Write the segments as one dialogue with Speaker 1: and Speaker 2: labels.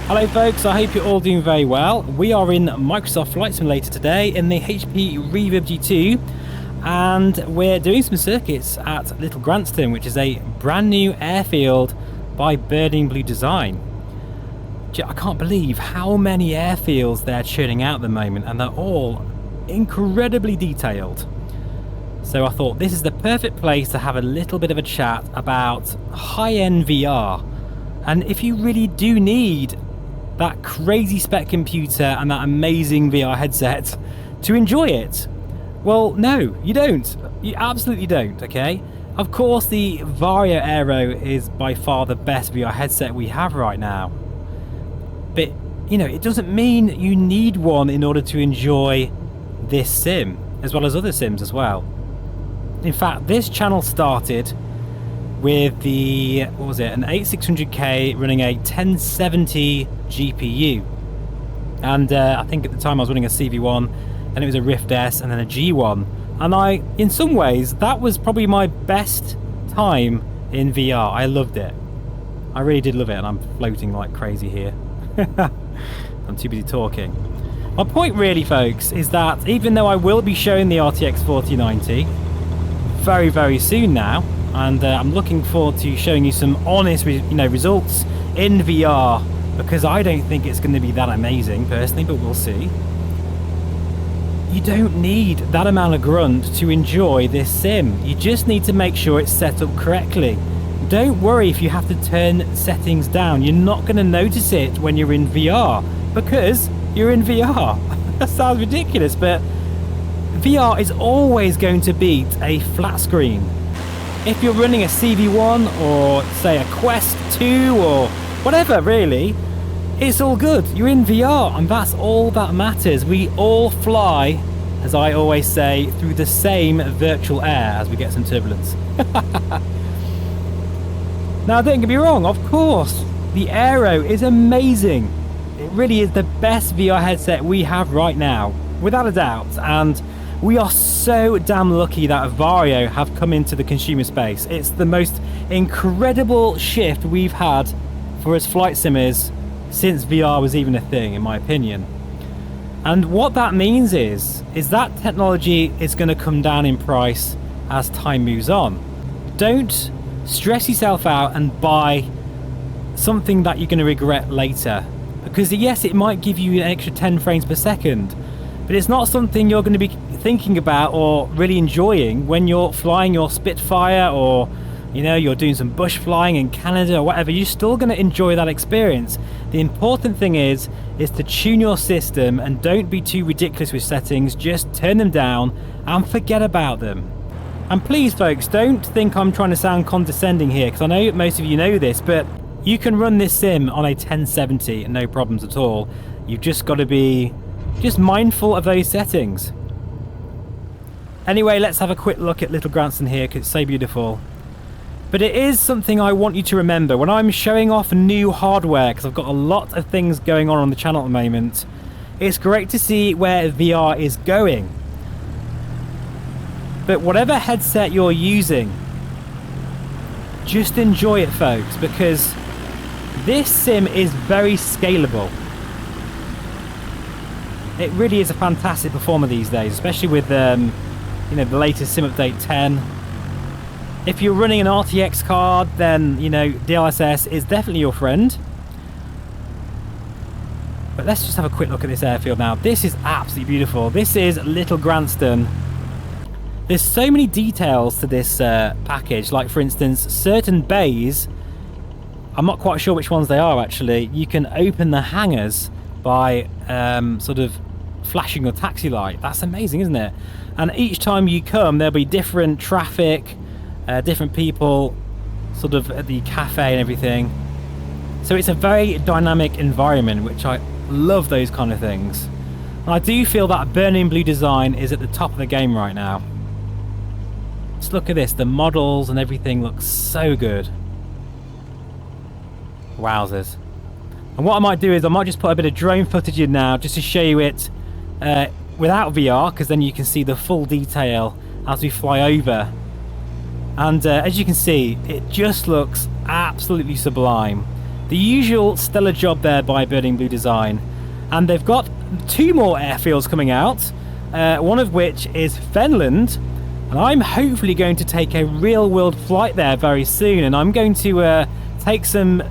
Speaker 1: Hello folks, I hope you're all doing very well. We are in Microsoft Flight Simulator today in the HP Reverb G2 and we're doing some circuits at Little Gransden, which is a brand new airfield by Burning Blue Design. I can't believe how many airfields they're churning out at the moment, and they're all incredibly detailed. So I thought this is the perfect place to have a little bit of a chat about high-end VR. And if you really do need that crazy spec computer and that amazing VR headset to enjoy it, well, no, you don't. You absolutely don't, okay? Of course, the VARJO AERO is by far the best VR headset we have right now. But, you know, it doesn't mean you need one in order to enjoy this sim, as well as other sims as well. In fact, this channel started with the, what was it, an 8600K running a 1070 GPU. And I think at the time I was running a CV1, then it was a Rift S, and then a G1. And in some ways, that was probably my best time in VR. I loved it. I really did love it, and I'm floating like crazy here. I'm too busy talking. My point really, folks, is that even though I will be showing the RTX4090 very, very soon now, and I'm looking forward to showing you some honest, results in VR, because I don't think it's going to be that amazing personally, but we'll see. You don't need that amount of grunt to enjoy this sim. You just need to make sure it's set up correctly. Don't worry if you have to turn settings down. You're not going to notice it when you're in VR, because you're in VR. That sounds ridiculous, but VR is always going to beat a flat screen. If you're running a CV1 or say a Quest 2 or whatever, really, it's all good. You're in VR, and that's all that matters. We all fly, as I always say, through the same virtual air as we get some turbulence. Now, don't get me wrong, of course, the Aero is amazing. It really is the best VR headset we have right now, without a doubt, and we are so damn lucky that VARJO have come into the consumer space. It's the most incredible shift we've had for us flight simmers since VR was even a thing, in my opinion. And what that means is that technology is going to come down in price as time moves on. Don't stress yourself out and buy something that you're going to regret later, because yes, it might give you an extra 10 frames per second, but it's not something you're going to be thinking about or really enjoying when you're flying your Spitfire, or you're doing some bush flying in Canada or whatever. You're still going to enjoy that experience. The important thing is to tune your system, and don't be too ridiculous with settings. Just turn them down and forget about them. And please, folks, don't think I'm trying to sound condescending here, because I know most of you know this, but you can run this sim on a 1070 and no problems at all. You've just got to be just mindful of those settings. Anyway, let's have a quick look at Little Gransden here, because it's so beautiful. But it is something I want you to remember when I'm showing off new hardware, because I've got a lot of things going on the channel at the moment. It's great to see where VR is going. But whatever headset you're using, just enjoy it, folks, because this sim is very scalable. It really is a fantastic performer these days, especially with the latest sim update 10. If you're running an RTX card, then DLSS is definitely your friend. But let's just have a quick look at this airfield now. This is absolutely beautiful. This is Little Gransden. There's so many details to this package. Like, for instance, certain bays, I'm not quite sure which ones they are actually. You can open the hangars by sort of flashing your taxi light. That's amazing, isn't it? And each time you come, there'll be different traffic, different people sort of at the cafe and everything. So it's a very dynamic environment, which I love, those kind of things. And I do feel that Burning Blue Design is at the top of the game right now. Just look at this, the models and everything looks so good. Wowzers. And what I might do is I might just put a bit of drone footage in now, just to show you it without VR, because then you can see the full detail as we fly over. And as you can see, it just looks absolutely sublime. The usual stellar job there by Burning Blue Design. And they've got 2 more airfields coming out, one of which is Finland. And I'm hopefully going to take a real-world flight there very soon. And I'm going to take some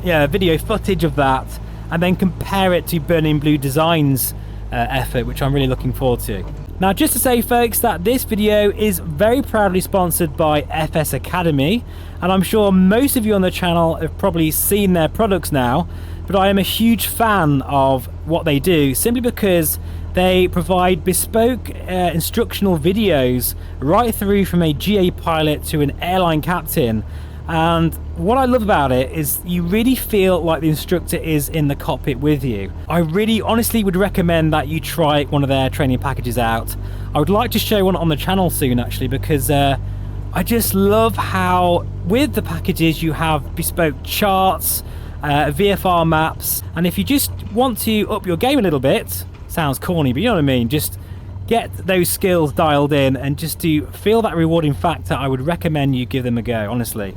Speaker 1: video footage of that and then compare it to Burning Blue Design's effort, which I'm really looking forward to. Now, just to say, folks, that this video is very proudly sponsored by FS Academy, and I'm sure most of you on the channel have probably seen their products now, but I am a huge fan of what they do, simply because they provide bespoke instructional videos right through from a GA pilot to an airline captain. And what I love about it is you really feel like the instructor is in the cockpit with you. I really honestly would recommend that you try one of their training packages out. I would like to show one on the channel soon, actually, because I just love how with the packages you have bespoke charts, VFR maps, and if you just want to up your game a little bit, sounds corny, but you know what I mean, just get those skills dialed in and just to feel that rewarding factor, I would recommend you give them a go, honestly.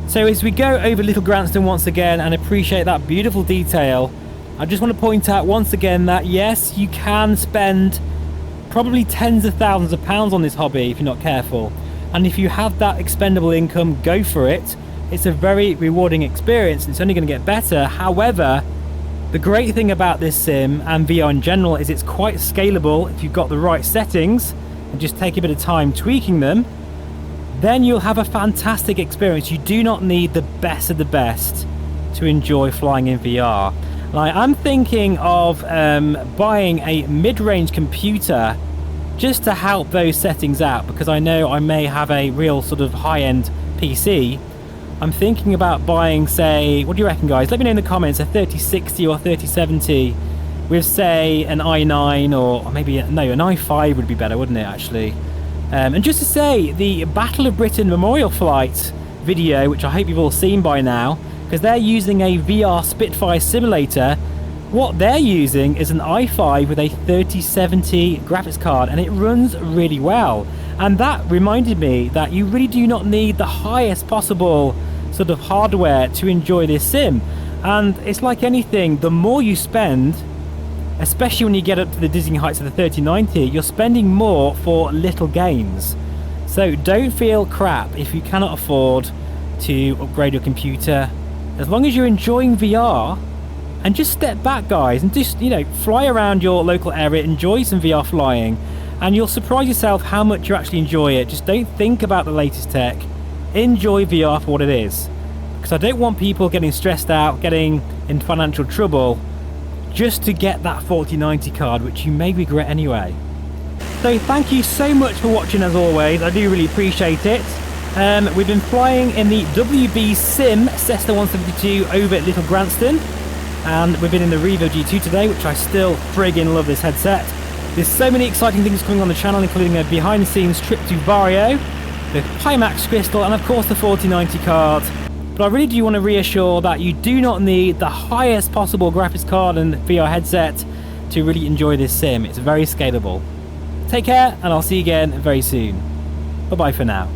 Speaker 1: So as we go over Little Gransden once again and appreciate that beautiful detail, I just want to point out once again that yes, you can spend probably tens of thousands of pounds on this hobby if you're not careful. And if you have that expendable income, go for it. It's a very rewarding experience. It's only going to get better. However, the great thing about this sim and VR in general is it's quite scalable if you've got the right settings and just take a bit of time tweaking them. Then you'll have a fantastic experience. You do not need the best of the best to enjoy flying in VR. Like, I'm thinking of buying a mid-range computer just to help those settings out, because I know I may have a real sort of high-end PC. I'm thinking about buying, say, what do you reckon, guys? Let me know in the comments, a 3060 or 3070 with, say, an i9 or maybe, no, an i5 would be better, wouldn't it, actually? And just to say, the Battle of Britain Memorial Flight video, which I hope you've all seen by now, because they're using a VR Spitfire simulator, what they're using is an i5 with a 3070 graphics card, and it runs really well. And that reminded me that you really do not need the highest possible sort of hardware to enjoy this sim. And it's like anything, the more you spend, especially when you get up to the dizzying heights of the 3090, you're spending more for little gains. So don't feel crap if you cannot afford to upgrade your computer. As long as you're enjoying VR, and just step back, guys, and just, you know, fly around your local area, enjoy some VR flying, and you'll surprise yourself how much you actually enjoy it. Just don't think about the latest tech. Enjoy VR for what it is. Because I don't want people getting stressed out, getting in financial trouble, just to get that 4090 card, which you may regret anyway. So thank you so much for watching, as always. I do really appreciate it. We've been flying in the WB Sim Cessna 172 over at Little Gransden, and we've been in the Reverb G2 today, which I still friggin' love this headset. There's so many exciting things coming on the channel, including a behind the scenes trip to VARJO, the Pimax Crystal, and of course the 4090 card. But I really do want to reassure that you do not need the highest possible graphics card and VR headset to really enjoy this sim. It's very scalable. Take care, and I'll see you again very soon. Bye bye for now.